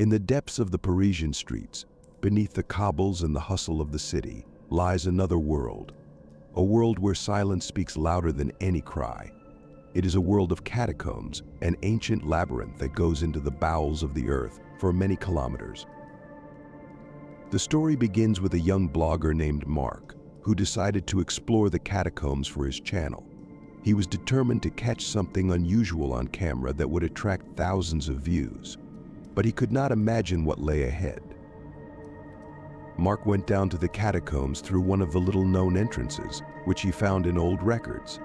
In the depths of the Parisian streets, beneath the cobbles and the hustle of the city, lies another world. A world where silence speaks louder than any cry. It is a world of catacombs, an ancient labyrinth that goes into the bowels of the earth for many kilometers. The story begins with a young blogger named Mark, who decided to explore the catacombs for his channel. He was determined to catch something unusual on camera that would attract thousands of views, but he could not imagine what lay ahead. Mark went down to the catacombs through one of the little-known entrances, which he found in old records.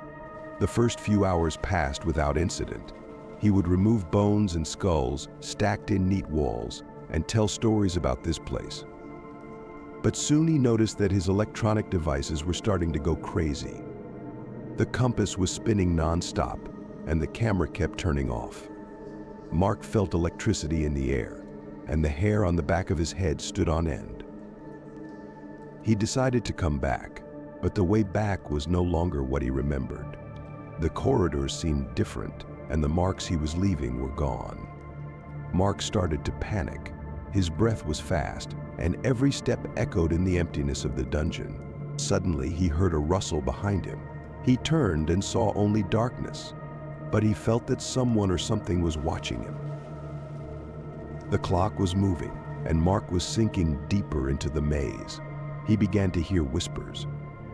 The first few hours passed without incident. He would remove bones and skulls stacked in neat walls and tell stories about this place. But soon he noticed that his electronic devices were starting to go crazy. The compass was spinning non-stop, and the camera kept turning off. Mark felt electricity in the air, and the hair on the back of his head stood on end. He decided to come back, but the way back was no longer what he remembered. The corridors seemed different, and the marks he was leaving were gone. Mark started to panic. His breath was fast, and every step echoed in the emptiness of the dungeon. Suddenly, he heard a rustle behind him. He turned and saw only darkness, but he felt that someone or something was watching him. The clock was moving, and Mark was sinking deeper into the maze. He began to hear whispers.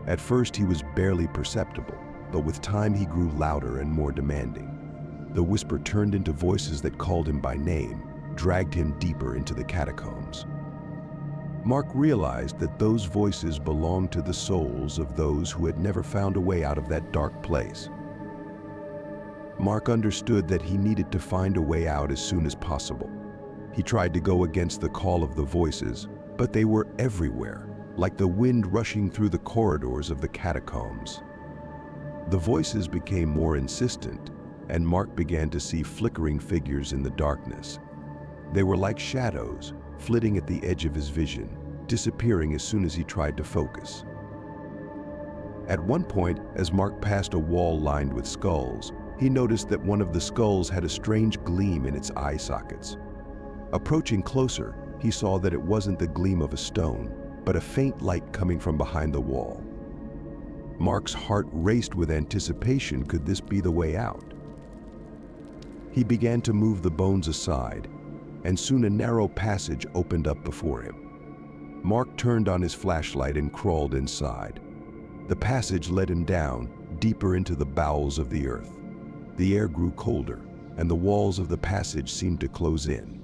At first, he was barely perceptible, but with time he grew louder and more demanding. The whisper turned into voices that called him by name, dragged him deeper into the catacombs. Mark realized that those voices belonged to the souls of those who had never found a way out of that dark place. Mark understood that he needed to find a way out as soon as possible. He tried to go against the call of the voices, but they were everywhere, like the wind rushing through the corridors of the catacombs. The voices became more insistent, and Mark began to see flickering figures in the darkness. They were like shadows, flitting at the edge of his vision, disappearing as soon as he tried to focus. At one point, as Mark passed a wall lined with skulls, he noticed that one of the skulls had a strange gleam in its eye sockets. Approaching closer, he saw that it wasn't the gleam of a stone, but a faint light coming from behind the wall. Mark's heart raced with anticipation. Could this be the way out? He began to move the bones aside, and soon a narrow passage opened up before him. Mark turned on his flashlight and crawled inside. The passage led him down, deeper into the bowels of the earth. The air grew colder, and the walls of the passage seemed to close in.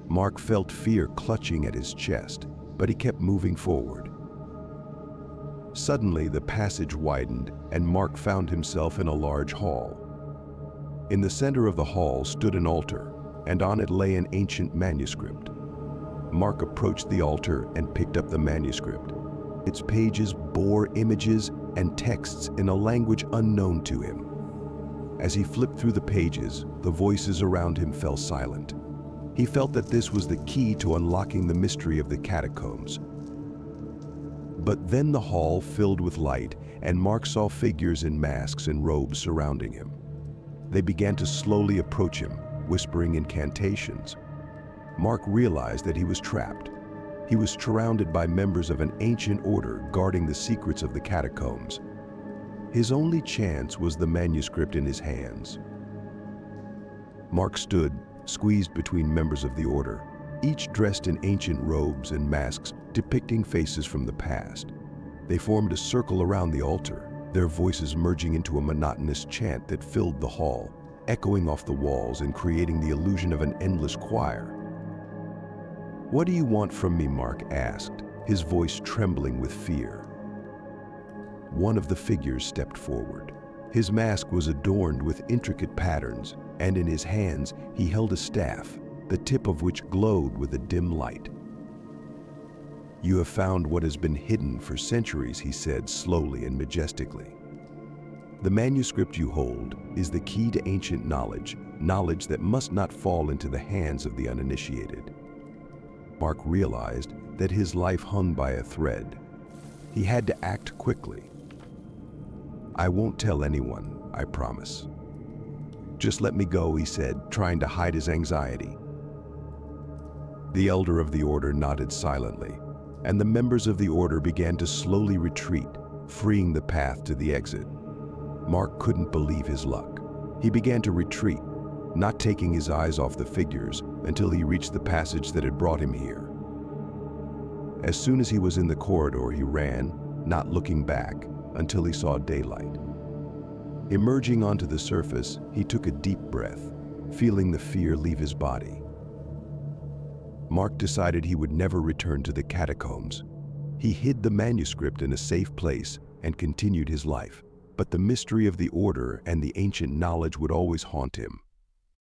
Mark felt fear clutching at his chest, but he kept moving forward. Suddenly, the passage widened, and Mark found himself in a large hall. In the center of the hall stood an altar, and on it lay an ancient manuscript. Mark approached the altar and picked up the manuscript. Its pages bore images and texts in a language unknown to him. As he flipped through the pages, the voices around him fell silent. He felt that this was the key to unlocking the mystery of the catacombs. But then the hall filled with light, and Mark saw figures in masks and robes surrounding him. They began to slowly approach him, whispering incantations. Mark realized that he was trapped. He was surrounded by members of an ancient order guarding the secrets of the catacombs. His only chance was the manuscript in his hands. Mark stood, squeezed between members of the order, each dressed in ancient robes and masks depicting faces from the past. They formed a circle around the altar, their voices merging into a monotonous chant that filled the hall, echoing off the walls and creating the illusion of an endless choir. "What do you want from me?" Mark asked, his voice trembling with fear. One of the figures stepped forward. His mask was adorned with intricate patterns, and in his hands he held a staff, the tip of which glowed with a dim light. "You have found what has been hidden for centuries," he said slowly and majestically. "The manuscript you hold is the key to ancient knowledge, knowledge that must not fall into the hands of the uninitiated." Mark realized that his life hung by a thread. He had to act quickly. "I won't tell anyone, I promise." "Just let me go," he said, trying to hide his anxiety. The elder of the order nodded silently, and the members of the order began to slowly retreat, freeing the path to the exit. Mark couldn't believe his luck. He began to retreat, not taking his eyes off the figures until he reached the passage that had brought him here. As soon as he was in the corridor, he ran, not looking back, until he saw daylight. Emerging onto the surface, he took a deep breath, feeling the fear leave his body. Mark decided he would never return to the catacombs. He hid the manuscript in a safe place and continued his life, but the mystery of the order and the ancient knowledge would always haunt him.